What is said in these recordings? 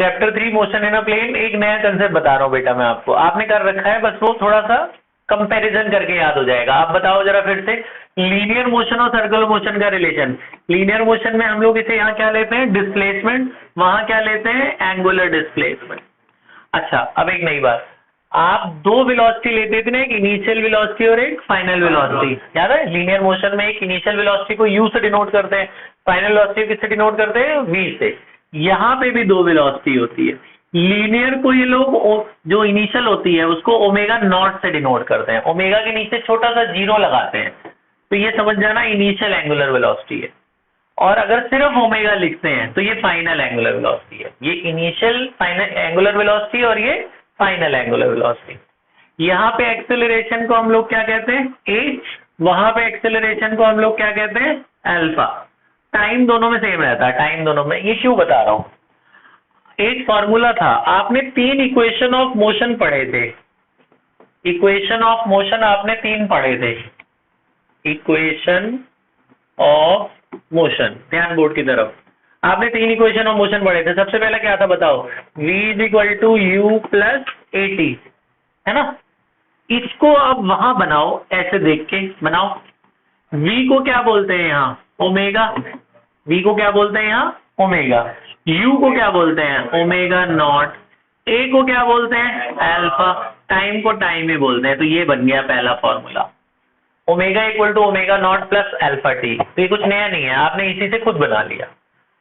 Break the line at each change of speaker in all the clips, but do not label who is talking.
Chapter 3 motion in a plane एक नया concept बता रहा हूँ बेटा मैं आपको, आपने कर रखा है, बस वो थोड़ा सा कंपैरिजन करके याद हो जाएगा। आप बताओ जरा फिर से, लीनियर मोशन और सर्कुलर मोशन का रिलेशन। लीनियर मोशन में हम लोग इसे यहाँ क्या लेते हैं, डिस्प्लेसमेंट, वहां क्या लेते हैं, एंगुलर डिस्प्लेसमेंट। अच्छा, अब एक नई बात, आप दो वेलोसिटी लेते थे ना, एक इनिशियल वेलोसिटी और एक फाइनल वेलोसिटी, याद है? लीनियर मोशन में एक इनिशियल वेलोसिटी को u से डिनोट करते हैं, फाइनल वेलोसिटी किससे डिनोट करते हैं, v से। यहाँ पे भी दो वेलोसिटी होती है। लीनियर को ये लोग जो इनिशियल होती है उसको ओमेगा नॉट से डिनोट करते हैं, ओमेगा के नीचे छोटा सा जीरो लगाते हैं, तो ये समझ जाना इनिशियल एंगुलर वेलोसिटी है। और अगर सिर्फ ओमेगा लिखते हैं तो ये फाइनल एंगुलर वेलोसिटी है। ये इनिशियल फाइनल एंगुलर वेलोसिटी और ये फाइनल एंगुलर वेलोसिटी। यहाँ पे एक्सेलरेशन को हम लोग क्या कहते हैं, h, वहां पे एक्सेलरेशन को हम लोग क्या कहते हैं, अल्फा। टाइम दोनों में सेम रहता है, टाइम दोनों में। ये क्यों बता रहा हूं, एक फॉर्मूला था, आपने 3 इक्वेशन ऑफ मोशन पढ़े थे, इक्वेशन ऑफ मोशन आपने 3 पढ़े थे, इक्वेशन ऑफ मोशन, ध्यान बोर्ड की तरफ, आपने 3 इक्वेशन ऑफ मोशन पढ़े थे। सबसे पहले क्या था बताओ, v equal to U plus A T, है ना? इसको अब वहां बनाओ, ऐसे देख के बनाओ। v को क्या बोलते हैं यहाँ, ओमेगा, v को क्या बोलते हैं यहाँ, ओमेगा। u को क्या बोलते हैं, ओमेगा नॉट। a को क्या बोलते हैं, अल्फा। टाइम को टाइम ही बोलते हैं। तो ये बन गया पहला formula, omega equal to omega naught plus alpha T. तो ये कुछ नया नहीं है, आपने इसी से खुद बना लिया।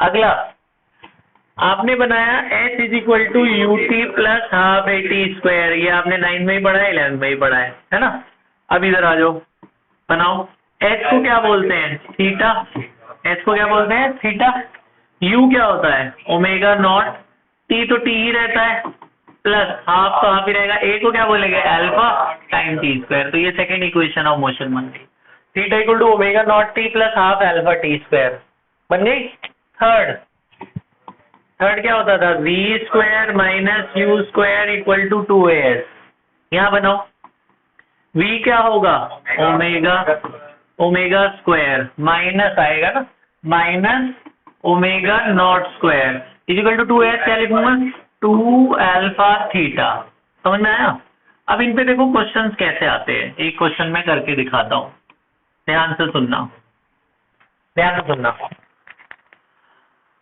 अगला आपने बनाया h is equal to U T plus half A T square, ये आपने 9 में ही पढ़ा है, 11 में ही पढ़ा है ना? अब इधर आ जाओ, बनाओ। h को क्या बोलते हैं, थीटा, h को क्या बोलते हैं, थीटा। u क्या होता है, ओमेगा नॉट, t तो t ही रहता है, प्लस हाफ तो हाफ ही रहेगा, a को क्या बोलेंगे, अल्फा टाइम टी स्क्वायर। तो ये सेकेंड इक्वेशन ऑफ मोशन बन गई, theta equal to omega naught T plus half alpha T square बन गई। थर्ड क्या होता था, v square minus U square equal to 2as। यहाँ बनाओ, v क्या होगा, ओमेगा स्क्वायर, माइनस आएगा ना, minus omega naught square equal to 2as, क्या लिखूंगा, 2 अल्फा थीटा। समझ में आया? अब इन पे देखो क्वेश्चंस कैसे आते हैं, एक क्वेश्चन में करके दिखाता हूं, ध्यान से सुनना, ध्यान से सुनना।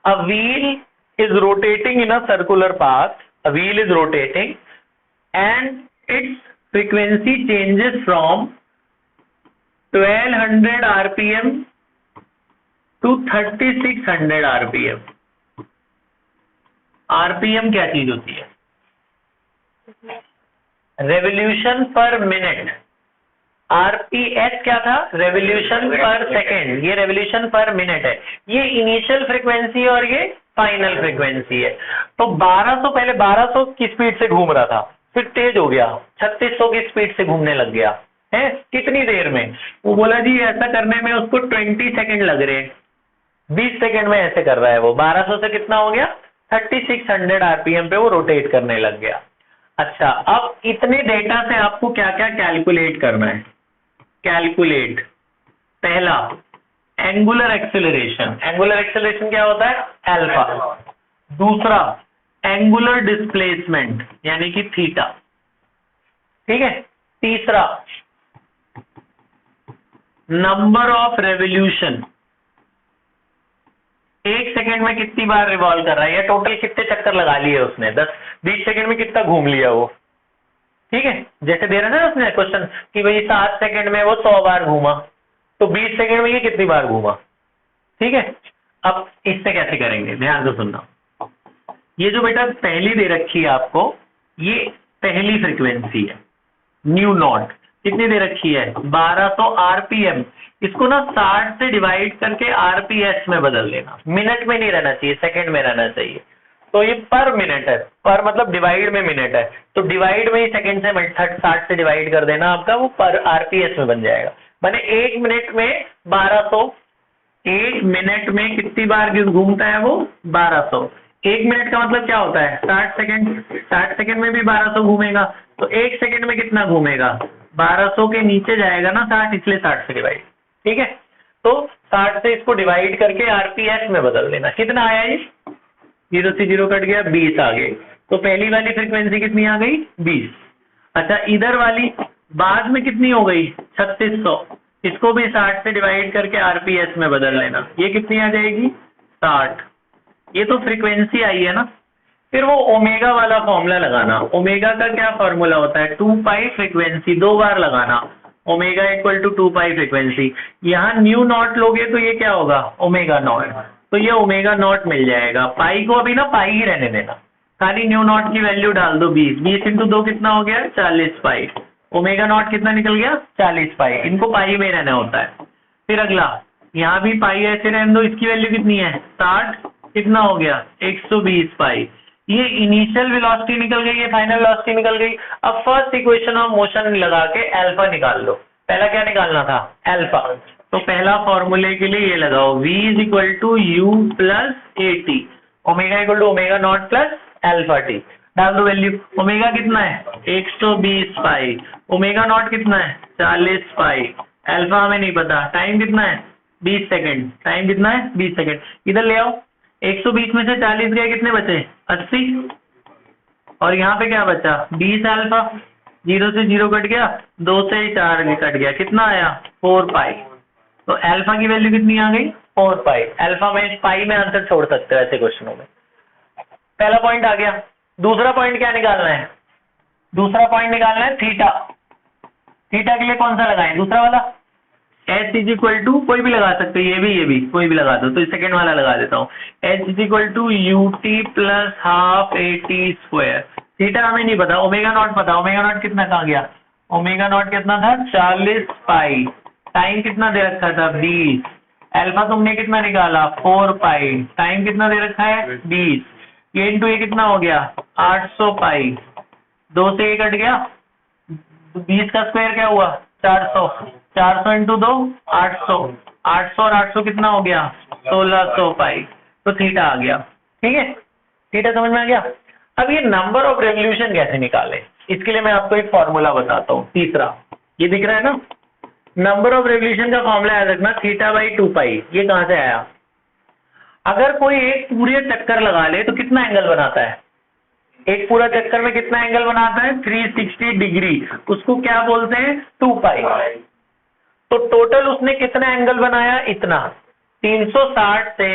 A wheel is rotating in a circular path, a wheel is rotating and its frequency changes from 1200 rpm to 3600 rpm। rpm क्या चीज होती है, रेवोल्यूशन पर मिनट। आरपीएस क्या था, रेवोल्यूशन पर सेकेंड, ये रेवोल्यूशन पर मिनट है। ये इनिशियल फ्रीक्वेंसी और ये फाइनल फ्रीक्वेंसी है। तो 1200, पहले 1200 की स्पीड से घूम रहा था, फिर तेज हो गया, 3600 की स्पीड से घूमने लग गया है। कितनी देर में, वो बोला जी ऐसा करने में उसको 20 सेकेंड लग रहे हैं, 20 सेकेंड में ऐसे कर रहा है वो। 1200 से कितना हो गया, 3600 आरपीएम पे वो रोटेट करने लग गया। अच्छा, अब इतने डेटा से आपको क्या क्या कैलकुलेट करना है, कैलकुलेट। पहला एंगुलर एक्सेलरेशन, एंगुलर एक्सेलरेशन क्या होता है, अल्फा। दूसरा एंगुलर डिस्प्लेसमेंट यानी कि थीटा, ठीक है। तीसरा नंबर ऑफ रेवोल्यूशन, 1 सेकेंड में कितनी बार रिवॉल्व कर रहा है, या टोटल कितने चक्कर लगा लिए उसने, 10-20 सेकेंड में कितना घूम लिया वो, ठीक है। जैसे दे रहा था उसने क्वेश्चन कि भाई 7 सेकंड में वो 100 बार घूमा, तो 20 सेकंड में ये कितनी बार घूमा, ठीक है। अब इससे कैसे करेंगे, ध्यान से सुनना। ये जो बेटा पहली दे रखी है आपको, ये पहली फ्रीक्वेंसी है, न्यू नॉट, कितनी दे रखी है, 1200 आरपीएम। इसको ना 60 से डिवाइड करके आरपीएस में बदल देना, मिनट में नहीं रहना चाहिए, सेकंड में रहना चाहिए। तो ये पर मिनट है, पर मतलब डिवाइड में मिनट है, तो डिवाइड में ही सेकंड से 60 से डिवाइड कर देना आपका, वो पर आरपीएस में बन जाएगा। माने 1 मिनट में 1200, 1 मिनट में कितनी बार घूमता है वो, 1200। 1 मिनट का मतलब क्या होता है, 60 सेकंड, 60 सेकंड में भी 1200 घूमेगा, तो 1 सेकंड में कितना घूमेगा, 1200 के नीचे जाएगा ना 60, इसलिए 60 से डिवाइड, ठीक है। तो 60 से इसको डिवाइड करके आरपीएस में बदल देना, कितना आया ये 0 से 0 कट गया, 20 आ गए। तो पहली वाली फ्रीक्वेंसी कितनी आ गई? 20। अच्छा, इधर वाली बाद में कितनी हो गई? 3600। इसको भी 60 से डिवाइड करके आरपीएस में बदल लेना, ये कितनी आ जाएगी? 60। ये तो फ्रीक्वेंसी आई है ना। फिर वो ओमेगा वाला फॉर्मूला लगाना। ओमेगा का क्या फॉर्मूला होता है? 2 पाई फ्रीक्वेंसी, 2 बार लगाना। Omega equal to 2 pi frequency. यहाँ न्यू नॉट लोगे तो ये क्या होगा? Omega naught. तो ये ओमेगा नॉट मिल जाएगा। पाई को अभी ना पाई ही रहने देना, खाली न्यू नॉट की वैल्यू डाल दो 20। 20 इंटू 2 कितना हो गया? 40 पाई। ओमेगा नॉट कितना निकल गया? 40 पाई। इनको पाई में रहना होता है। फिर अगला, यहाँ भी पाई ऐसे रहने दो। इसकी वैल्यू कितनी है? 60। कितना हो गया? 120 पाई। ये इनिशियल वेलोसिटी निकल गई, ये फाइनल वेलोसिटी निकल गई। अब फर्स्ट इक्वेशन ऑफ मोशन लगा के अल्फा निकाल लो। पहला क्या निकालना था? अल्फा। तो पहला फॉर्मूले के लिए ये लगाओ, v is equal to U plus A T, omega equal to omega naught plus alpha T. डाल दो वैल्यू। ओमेगा कितना है? 120 पाई। ओमेगा नॉट कितना है? 40 पाई। अल्फा हमें नहीं पता। टाइम कितना है? 20 सेकेंड। टाइम कितना है? 20 सेकेंड। इधर ले आओ। 120 में से 40 गए, कितने बचे? 80। और यहाँ पे क्या बचा? 20 अल्फा। 0 से 0 कट गया, 2 से 4 कट गया, कितना आया? 4 पाई। तो अल्फा की वैल्यू कितनी आ गई? 4 पाई। अल्फा में पाई में आंसर छोड़ सकते हो ऐसे क्वेश्चनों में। पहला पॉइंट आ गया। दूसरा पॉइंट क्या निकालना है? दूसरा पॉइंट निकालना है थीटा। थीटा के लिए कौन सा लगाएं? दूसरा वाला। एच इज इक्वल टू, कोई भी लगा सकते हो, ये भी कोई भी लगा दो। तो सेकंड वाला लगा देता हूँ। H is equal to U T plus half A T square. Theta हमें नहीं पता, ओमेगा नॉट पता। ओमेगा नॉट कितना कहाँ गया? ओमेगा नॉट कितना था? 40 पाई। टाइम कितना दे रखा था? 20। अल्फा तुमने कितना निकाला? 4 पाई। टाइम कितना दे रखा है? 20। ये इंटू ये कितना हो गया? 800 पाई। 2 से 1 कट गया, 20 का स्क्वायर क्या हुआ? 400। 400 इंटू 2 800। 800 और 800 कितना हो गया? 1600 पाई। तो थीटा आ गया। ठीक है, थीटा समझ में आ गया। अब ये नंबर ऑफ रेवोल्यूशन कैसे निकाले, इसके लिए मैं आपको एक फॉर्मूला बताता हूँ। तीसरा, ये दिख रहा है ना, नंबर ऑफ रेवोल्यूशन का फॉर्मूला याद रखना, थीटा बाई 2 पाई। ये कहां से आया? अगर कोई एक पूरे चक्कर लगा ले तो कितना एंगल बनाता है? एक पूरा चक्कर में कितना एंगल बनाता है? 360 डिग्री। उसको क्या बोलते हैं? 2 पाई। तो टोटल उसने कितना एंगल बनाया? इतना। 360 से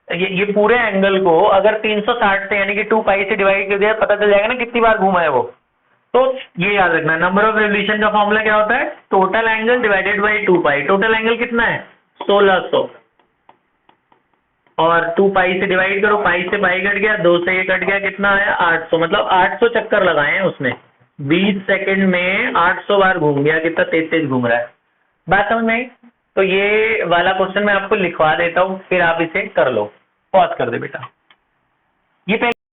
ये पूरे एंगल को अगर 360 से यानी कि 2 पाई से डिवाइड कर दिया, पता चल जाएगा ना कितनी बार घूमा है वो। तो ये याद रखना, नंबर ऑफ रेवोल्यूशन का फॉर्मूला क्या होता है? Total angle divided by 2 pi. Total angle कितना है? 1600। और 2 पाई से डिवाइड करो, पाई से पाई कट गया, 2 से ये कट गया, कितना आया? 800। मतलब 800 चक्कर लगाए हैं उसने। 20 सेकंड में 800 बार घूम गया। कितना तेज घूम रहा है। बात समझ में आई? तो ये वाला क्वेश्चन मैं आपको लिखवा देता हूँ, फिर आप इसे कर लो। पॉज कर दे बेटा। ये पहले